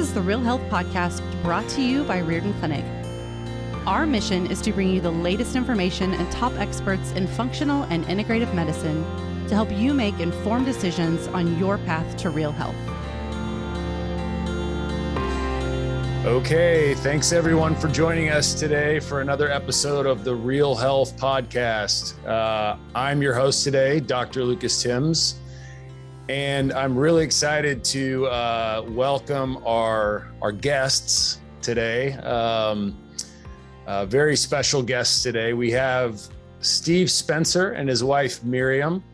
is the Real Health Podcast brought to you by Riordan Clinic. Our mission is to bring you the latest information and top experts in functional and integrative medicine to help you make informed decisions on your path to real health. Okay, thanks everyone for joining us today for another episode of the Real Health Podcast. I'm your host today, Dr. Lucas Timms. And I'm really excited to welcome our guests today. Very special guests today. We have Steve Spencer and his wife Miriam.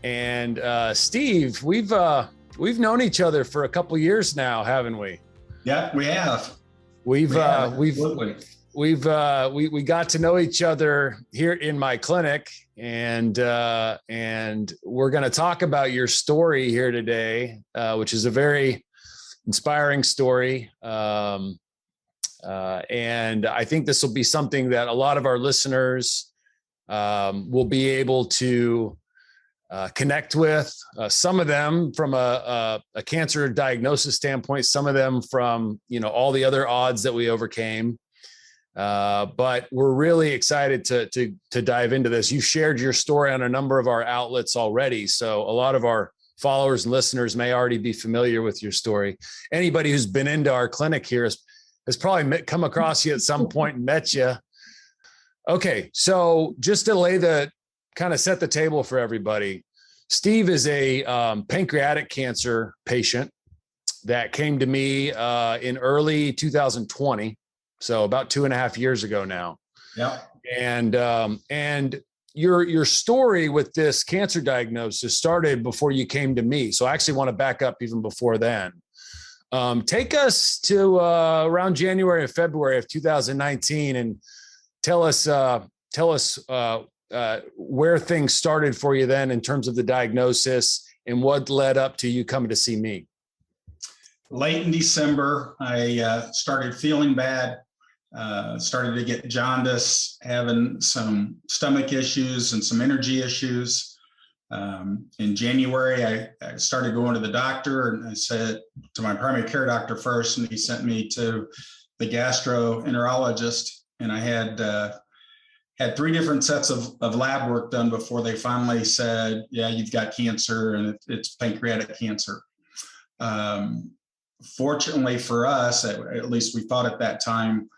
And Steve, we've known each other for a couple years now, haven't we? Yeah, we have. We got to know each other here in my clinic, and we're going to talk about your story here today, which is a very inspiring story. And I think this will be something that a lot of our listeners will be able to connect with, some of them from a cancer diagnosis standpoint, some of them from, all the other odds that we overcame. But we're really excited to dive into this. You shared your story on a number of our outlets already. So a lot of our followers and listeners may already be familiar with your story. Anybody who's been into our clinic here has probably come across you at some point and met you. Okay. So just to kind of set the table for everybody, Steve is a pancreatic cancer patient that came to me in early 2020. So about 2.5 years ago now. Yeah. And your story with this cancer diagnosis started before you came to me. So I actually want to back up even before then. Take us to around January or February of 2019 and tell us where things started for you then in terms of the diagnosis and what led up to you coming to see me. Late in December, I started feeling bad, started to get jaundice, having some stomach issues and some energy issues. In January, I started going to the doctor, and I said to my primary care doctor first, and he sent me to the gastroenterologist, and I had 3 different sets of lab work done before they finally said, yeah, you've got cancer, and it's pancreatic cancer. Fortunately for us, at least we thought at that time,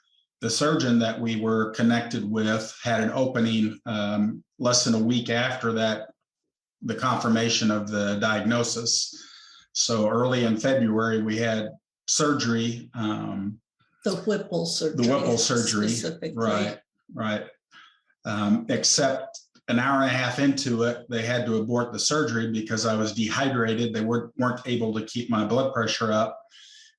the surgeon that we were connected with had an opening less than a week after that, the confirmation of the diagnosis. So early in February, we had surgery. The Whipple surgery. The Whipple surgery, specifically. Right. Except an hour and a half into it, they had to abort the surgery because I was dehydrated. They weren't able to keep my blood pressure up.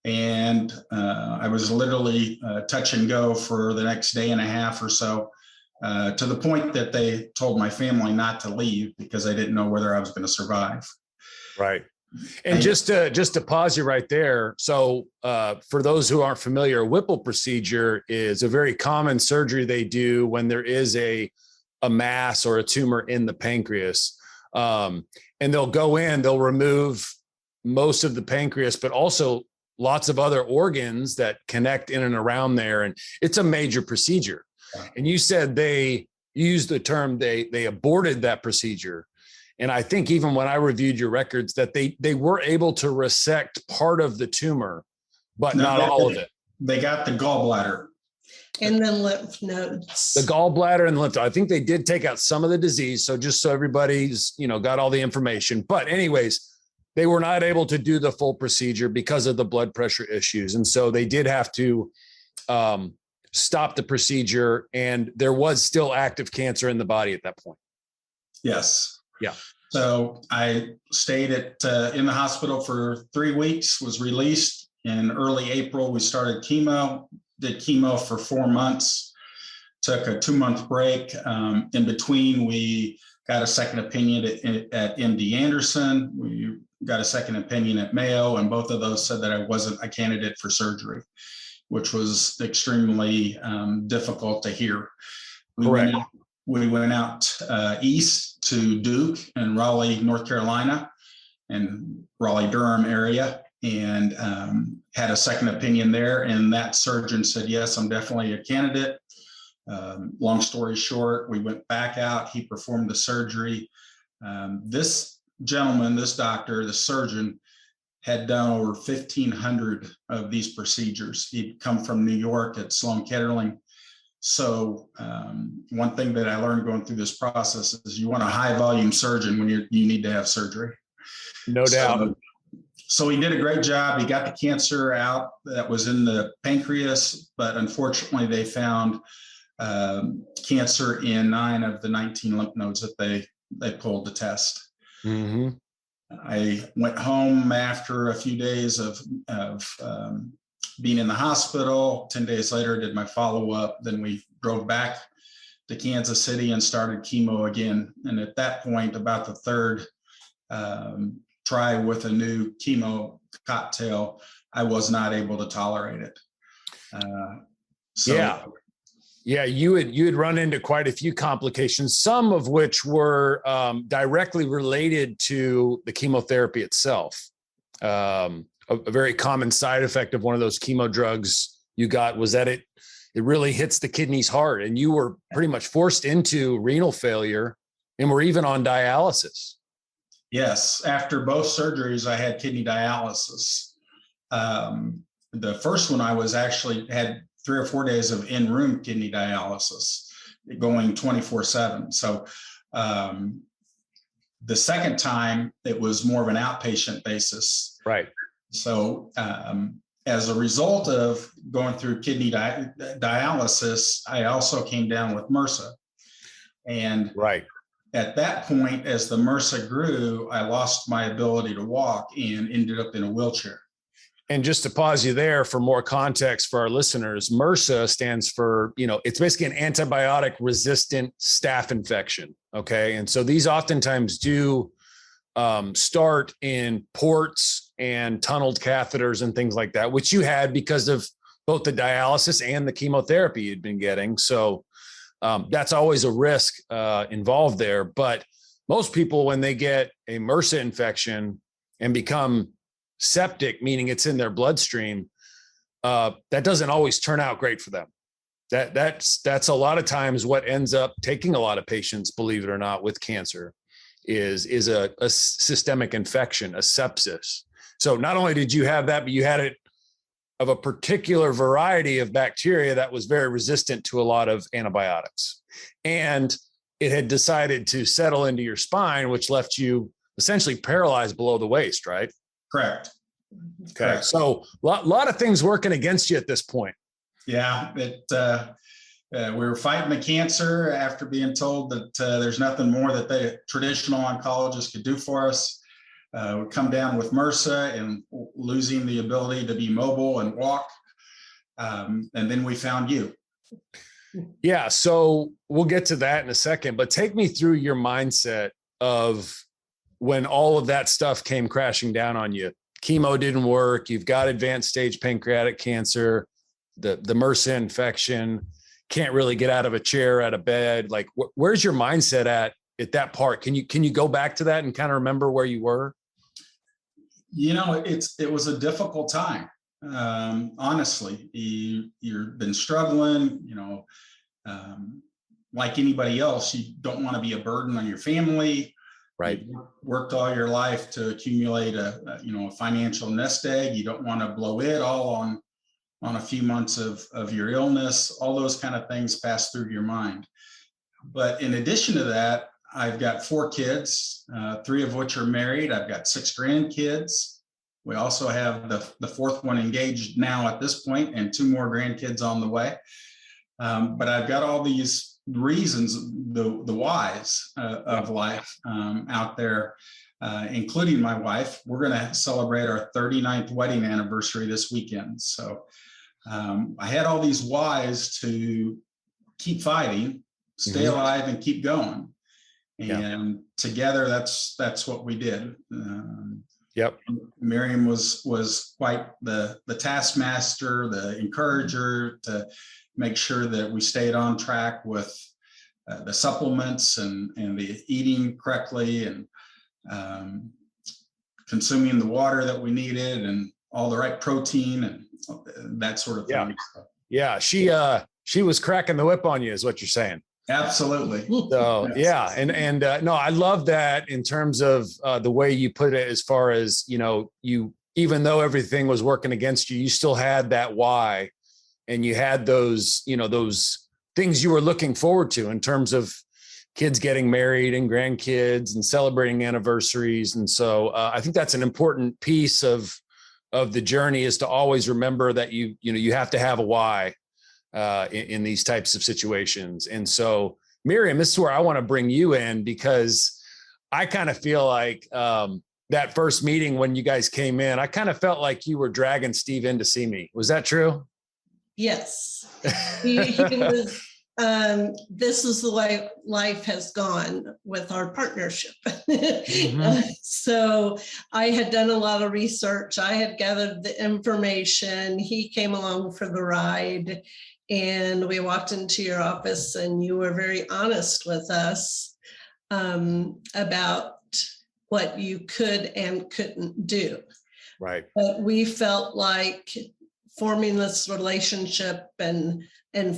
And I was literally touch and go for the next day and a half or so, to the point that they told my family not to leave because they didn't know whether I was going to survive. Right. And just to pause you right there. So for those who aren't familiar, a Whipple procedure is a very common surgery they do when there is a mass or a tumor in the pancreas. And they'll go in, they'll remove most of the pancreas, but also lots of other organs that connect in and around there. And it's a major procedure. And you said they used the term, they aborted that procedure. And I think even when I reviewed your records that they were able to resect part of the tumor, but not all of it. They got the gallbladder. And then lymph nodes. The gallbladder and lymph node. I think they did take out some of the disease. So just so everybody's, got all the information. But anyways, they were not able to do the full procedure because of the blood pressure issues. And so they did have to stop the procedure. And there was still active cancer in the body at that point. Yes. Yeah. So I stayed in the hospital for 3 weeks, was released in early April. We started chemo, did chemo for 4 months, took a 2-month break. In between, we got a second opinion at MD Anderson. We got a second opinion at Mayo, and both of those said that I wasn't a candidate for surgery, which was extremely difficult to hear. Correct. We went out east to Duke and Raleigh, North Carolina, and Raleigh-Durham area. and had a second opinion there. And that surgeon said, yes, I'm definitely a candidate. Long story short, we went back out. He performed the surgery. This gentleman, this doctor, the surgeon, had done over 1,500 of these procedures. He'd come from New York at Sloan Kettering. So one thing that I learned going through this process is you want a high volume surgeon when you need to have surgery. No doubt. So he did a great job. He got the cancer out that was in the pancreas, but unfortunately they found cancer in 9 of the 19 lymph nodes that they pulled the test. Mm-hmm. I went home after a few days of being in the hospital. 10 days later, did my follow-up. Then we drove back to Kansas City and started chemo again. And at that point, about the third try with a new chemo cocktail, I was not able to tolerate it. Yeah, you had run into quite a few complications, some of which were directly related to the chemotherapy itself. A very common side effect of one of those chemo drugs you got was that it really hits the kidneys hard, and you were pretty much forced into renal failure and were even on dialysis. Yes, after both surgeries, I had kidney dialysis. The first one I was actually had 3 or 4 days of in-room kidney dialysis going 24/7. So the second time it was more of an outpatient basis. Right. So as a result of going through kidney dialysis, I also came down with MRSA. And right. At that point, as the MRSA grew, I lost my ability to walk and ended up in a wheelchair. And just to pause you there for more context for our listeners, MRSA stands for, it's basically an antibiotic resistant staph infection. Okay. And so these oftentimes do start in ports and tunneled catheters and things like that, which you had because of both the dialysis and the chemotherapy you'd been getting. So that's always a risk involved there. But most people, when they get a MRSA infection and become septic, meaning it's in their bloodstream, that doesn't always turn out great for them. That's a lot of times what ends up taking a lot of patients, believe it or not, with cancer is a systemic infection, a sepsis. So not only did you have that, but you had it of a particular variety of bacteria that was very resistant to a lot of antibiotics. And it had decided to settle into your spine, which left you essentially paralyzed below the waist, right? Correct. Okay. Correct. So a lot of things working against you at this point. Yeah. We were fighting the cancer after being told that there's nothing more that the traditional oncologists could do for us. We come down with MRSA and losing the ability to be mobile and walk. And then we found you. Yeah. So we'll get to that in a second, but take me through your mindset of when all of that stuff came crashing down on you. Chemo didn't work. You've got advanced stage pancreatic cancer, the MRSA infection, can't really get out of a chair, out of bed. Like, where's your mindset at that part? Can you go back to that and kind of remember where you were? It was a difficult time. Honestly, you've been struggling, like anybody else, you don't want to be a burden on your family. Right. You've worked all your life to accumulate a financial nest egg. You don't want to blow it all on a few months of your illness. All those kind of things pass through your mind. But in addition to that, I've got 4 kids, 3 of which are married. I've got 6 grandkids. We also have the 4th one engaged now at this point, and 2 more grandkids on the way. But I've got all these reasons, the whys of life out there, including my wife. We're going to celebrate our 39th wedding anniversary this weekend. So I had all these whys to keep fighting, stay alive, and keep going. And together, that's what we did. Yep. Miriam was quite the taskmaster, the encourager to make sure that we stayed on track with the supplements and the eating correctly, and consuming the water that we needed and all the right protein and that sort of thing. Yeah. She was cracking the whip on you is what you're saying. Absolutely. So yeah. And no, I love that in terms of the way you put it, as far as, you, even though everything was working against you, you still had that why, and you had those, those things you were looking forward to in terms of kids getting married and grandkids and celebrating anniversaries. And so I think that's an important piece of the journey, is to always remember that you have to have a why in these types of situations. And so, Miriam, this is where I want to bring you in, because I kind of feel like that first meeting when you guys came in, I kind of felt like you were dragging Steve in to see me. Was that true? Yes. He was, this is the way life has gone with our partnership. Mm-hmm. So I had done a lot of research. I had gathered the information. He came along for the ride, and we walked into your office, and you were very honest with us about what you could and couldn't do. Right. But we felt like forming this relationship and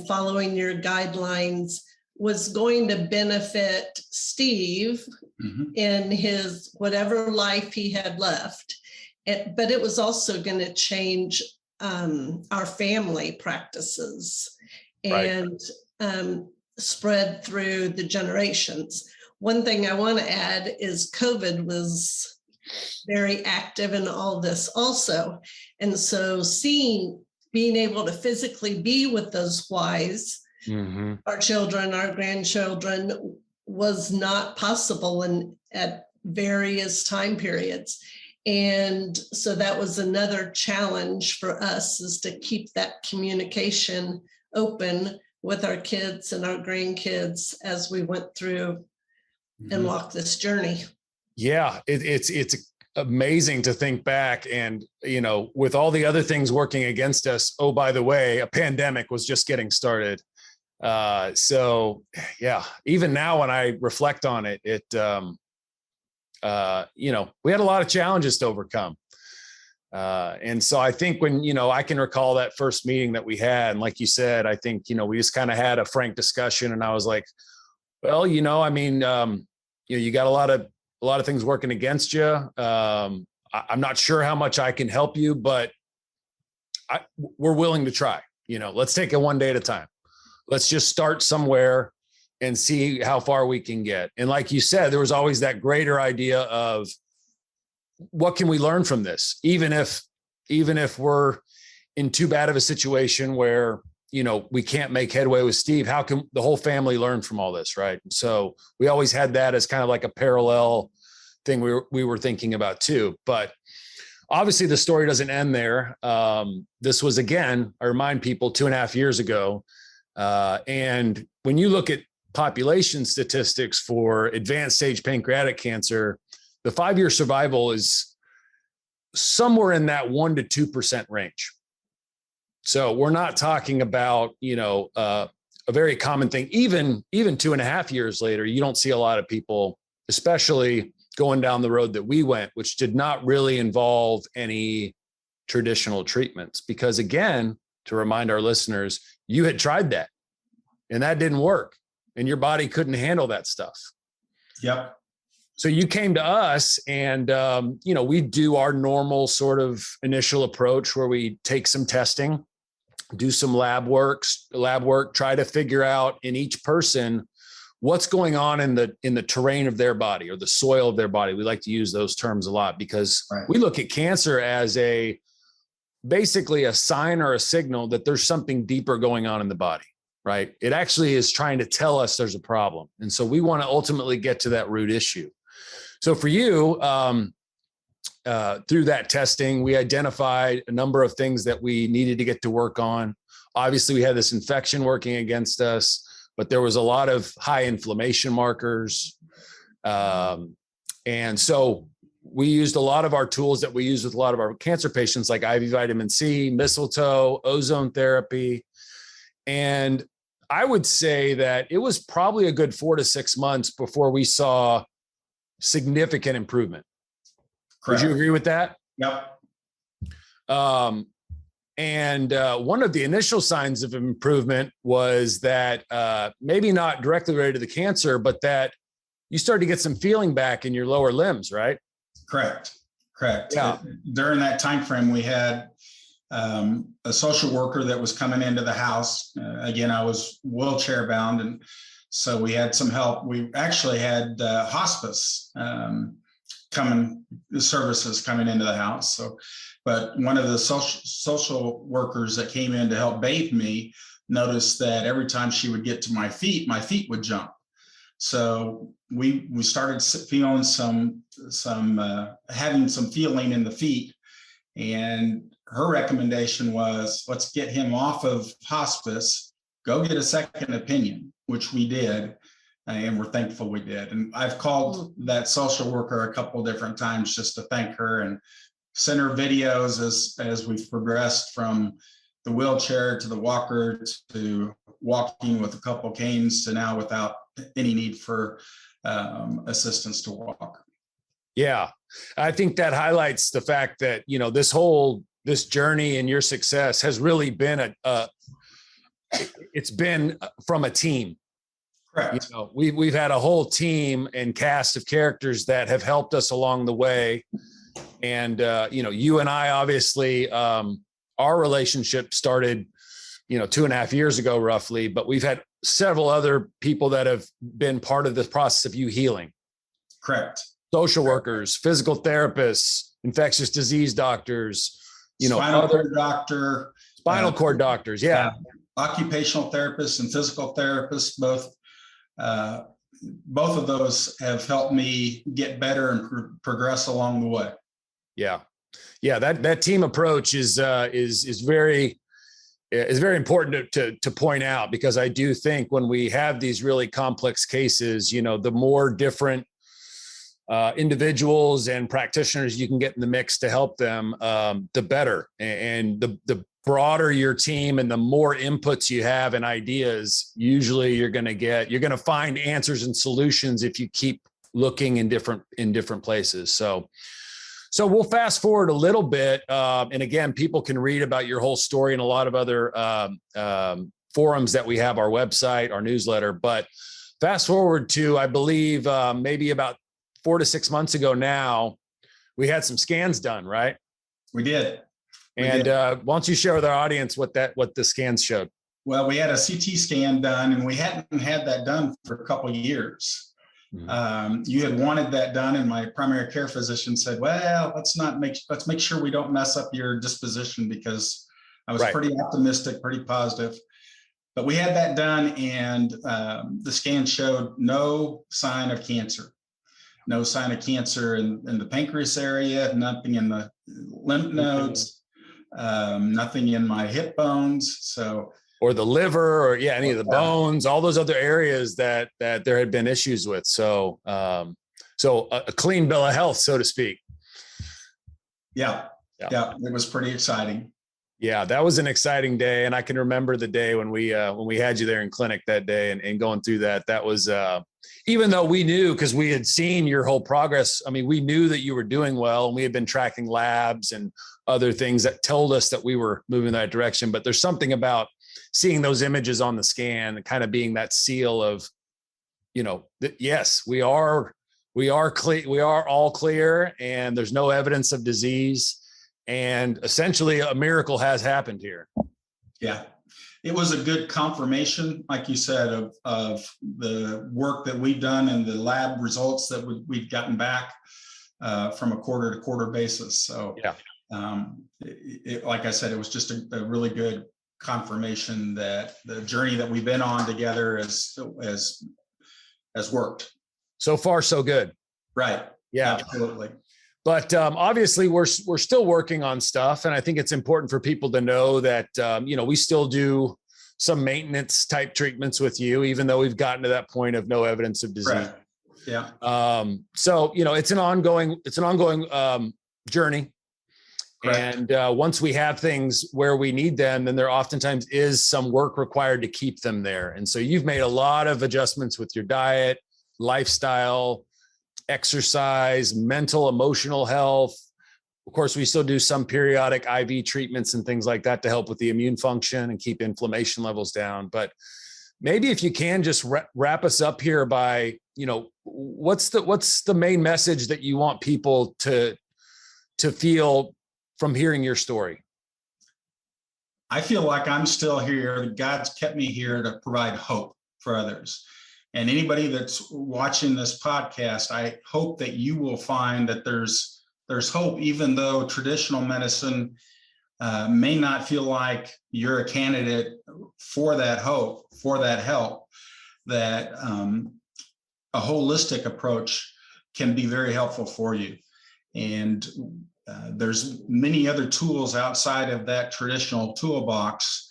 following your guidelines was going to benefit Steve in his whatever life he had left. But it was also going to change our family practices and spread through the generations. One thing I want to add is COVID was very active in all this also. And so being able to physically be with those whys, our children, our grandchildren, was not possible at various time periods. And so that was another challenge for us, is to keep that communication open with our kids and our grandkids as we went through and walked this journey. Yeah, it's amazing to think back, and with all the other things working against us, oh, by the way, a pandemic was just getting started. So yeah, even now when I reflect on it, we had a lot of challenges to overcome. And so I think when, I can recall that first meeting that we had, and like you said, I think, we just kind of had a frank discussion, and I was like, well, you got a lot of things working against you. I'm not sure how much I can help you, but we're willing to try. Let's take it one day at a time. Let's just start somewhere and see how far we can get. And like you said, there was always that greater idea of what can we learn from this? Even if we're in too bad of a situation where, we can't make headway with Steve, how can the whole family learn from all this? Right. So we always had that as kind of like a parallel thing we were thinking about too. But obviously the story doesn't end there. This was, again, I remind people, 2.5 years ago. And when you look at population statistics for advanced stage pancreatic cancer, the 5-year survival is somewhere in that 1% to 2% range. So we're not talking about, a very common thing. Even 2.5 years later, you don't see a lot of people, especially going down the road that we went, which did not really involve any traditional treatments. Because again, to remind our listeners, you had tried that and that didn't work, and your body couldn't handle that stuff. Yep. So you came to us, and, we do our normal sort of initial approach where we take some testing, do some lab work, try to figure out in each person what's going on in the terrain of their body, or the soil of their body. We like to use those terms a lot, because we look at cancer as basically a sign or a signal that there's something deeper going on in the body, right? It actually is trying to tell us there's a problem. And so we want to ultimately get to that root issue. So for you, through that testing, we identified a number of things that we needed to get to work on. Obviously, we had this infection working against us, but there was a lot of high inflammation markers. And so we used a lot of our tools that we use with a lot of our cancer patients, like IV vitamin C, mistletoe, ozone therapy. And I would say that it was probably a good 4 to 6 months before we saw significant improvement. Would you agree with that? Yep. And one of the initial signs of improvement was that maybe not directly related to the cancer, but that you started to get some feeling back in your lower limbs, right? Correct. Yeah. During that time frame, we had a social worker that was coming into the house. Again, I was wheelchair bound, and so we had some help. We actually had hospice services coming into the house. So, but one of the social workers that came in to help bathe me noticed that every time she would get to my feet would jump. So we started feeling having some feeling in the feet, and her recommendation was, let's get him off of hospice, go get a second opinion, which we did. And we're thankful we did. And I've called that social worker a couple different times just to thank her and send her videos as we've progressed from the wheelchair to the walker to walking with a couple canes to now without any need for assistance to walk. Yeah, I think that highlights the fact that, you know, this journey and your success has really been it's been from a team. Correct. You know, we've had a whole team and cast of characters that have helped us along the way. And, you know, you and I, obviously, our relationship started, you know, 2.5 years ago, roughly, but we've had several other people that have been part of the process of you healing. Correct. Social workers, physical therapists, infectious disease doctors, you know, spinal cord doctor, spinal cord doctors. Yeah. Occupational therapists and physical therapists, both of those have helped me get better and progress along the way. Yeah. That team approach is very important to point out, because I do think when we have these really complex cases, you know, the more different individuals and practitioners you can get in the mix to help them, the better. And the broader your team and the more inputs you have and ideas, usually you're going to find answers and solutions if you keep looking in different places. So we'll fast forward a little bit. And again, people can read about your whole story in a lot of other forums that we have, our website, our newsletter. But fast forward to, I believe, maybe about 4 to 6 months ago now, we had some scans done, right? We did. And why don't you share with our audience what the scans showed? Well, we had a CT scan done, and we hadn't had that done for a couple of years. Mm-hmm. You had wanted that done, and my primary care physician said, "Well, let's make sure we don't mess up your disposition," because I was pretty optimistic, pretty positive. But we had that done, and the scan showed no sign of cancer. No sign of cancer in the pancreas area, nothing in the lymph nodes, nothing in my hip bones. Or the liver, or any of the bones, all those other areas that there had been issues with. So a clean bill of health, so to speak. Yeah, it was pretty exciting. Yeah, that was an exciting day. And I can remember the day when we had you there in clinic that day and going through that. That was, even though we knew, because we had seen your whole progress. I mean, we knew that you were doing well, and we had been tracking labs and other things that told us that we were moving in that direction. But there's something about seeing those images on the scan and kind of being that seal of, you know, that yes, we are clear, we are all clear, and there's no evidence of disease. And essentially a miracle has happened here. Yeah. It was a good confirmation, like you said, of the work that we've done and the lab results that we've gotten back from a quarter to quarter basis. So like I said, it was just a really good confirmation that the journey that we've been on together has worked. So far, so good. Right. Yeah, absolutely. But obviously, we're still working on stuff, and I think it's important for people to know that we still do some maintenance type treatments with you, even though we've gotten to that point of no evidence of disease. Right. Yeah. So it's an ongoing journey, correct. And once we have things where we need them, then there oftentimes is some work required to keep them there. And so you've made a lot of adjustments with your diet, lifestyle, exercise, mental, emotional health. Of course, we still do some periodic IV treatments and things like that to help with the immune function and keep inflammation levels down. But maybe if you can just wrap us up here by, what's the main message that you want people to feel from hearing your story? I feel like I'm still here. God's kept me here to provide hope for others. And anybody that's watching this podcast, I hope that you will find that there's hope, even though traditional medicine may not feel like you're a candidate for that hope, for that help, that a holistic approach can be very helpful for you. And there's many other tools outside of that traditional toolbox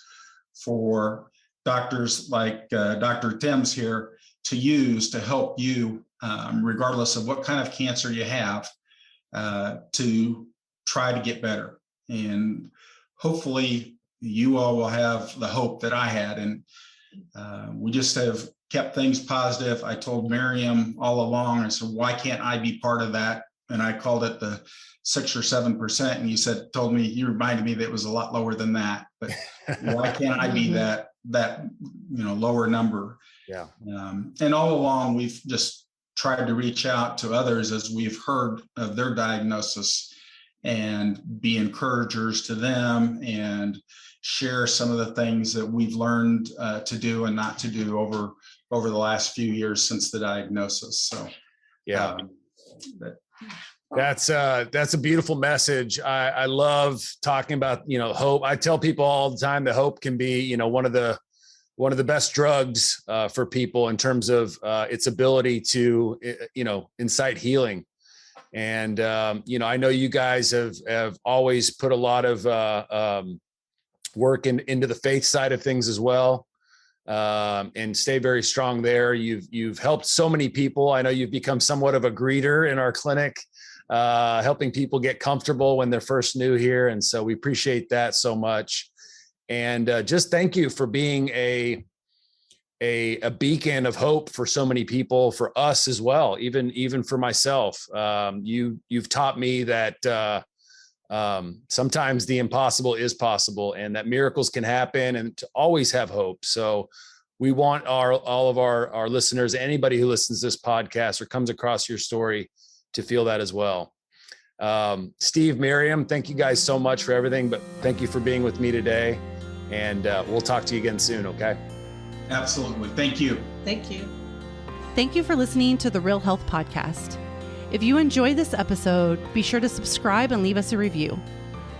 for doctors like Dr. Timms here to use to help you, regardless of what kind of cancer you have, to try to get better. And hopefully you all will have the hope that I had. And we just have kept things positive. I told Miriam all along, I said, why can't I be part of that? And I called it the 6 or 7%. And you reminded me that it was a lot lower than that, but why can't I be that lower number? Yeah. And all along, we've just tried to reach out to others as we've heard of their diagnosis and be encouragers to them and share some of the things that we've learned to do and not to do over the last few years since the diagnosis. So, yeah, that's a beautiful message. I love talking about, hope. I tell people all the time that hope can be, one of the best drugs for people in terms of its ability to, incite healing. And, I know you guys have always put a lot of work into the faith side of things as well, and stay very strong there. You've helped so many people. I know you've become somewhat of a greeter in our clinic, helping people get comfortable when they're first new here. And so we appreciate that so much. And just thank you for being a beacon of hope for so many people, for us as well, even for myself. You've taught me that sometimes the impossible is possible, and that miracles can happen, and to always have hope. So we want all of our listeners, anybody who listens to this podcast or comes across your story, to feel that as well. Steve, Miriam, thank you guys so much for everything, but thank you for being with me today. And we'll talk to you again soon, okay? Absolutely. Thank you. Thank you. Thank you for listening to the Real Health Podcast. If you enjoyed this episode, be sure to subscribe and leave us a review.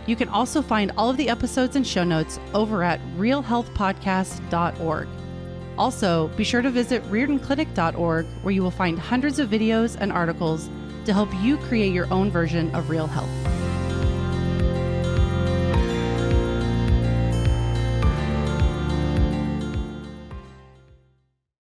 You can also find all of the episodes and show notes over at realhealthpodcast.org. Also, be sure to visit riordanclinic.org, where you will find hundreds of videos and articles to help you create your own version of real health.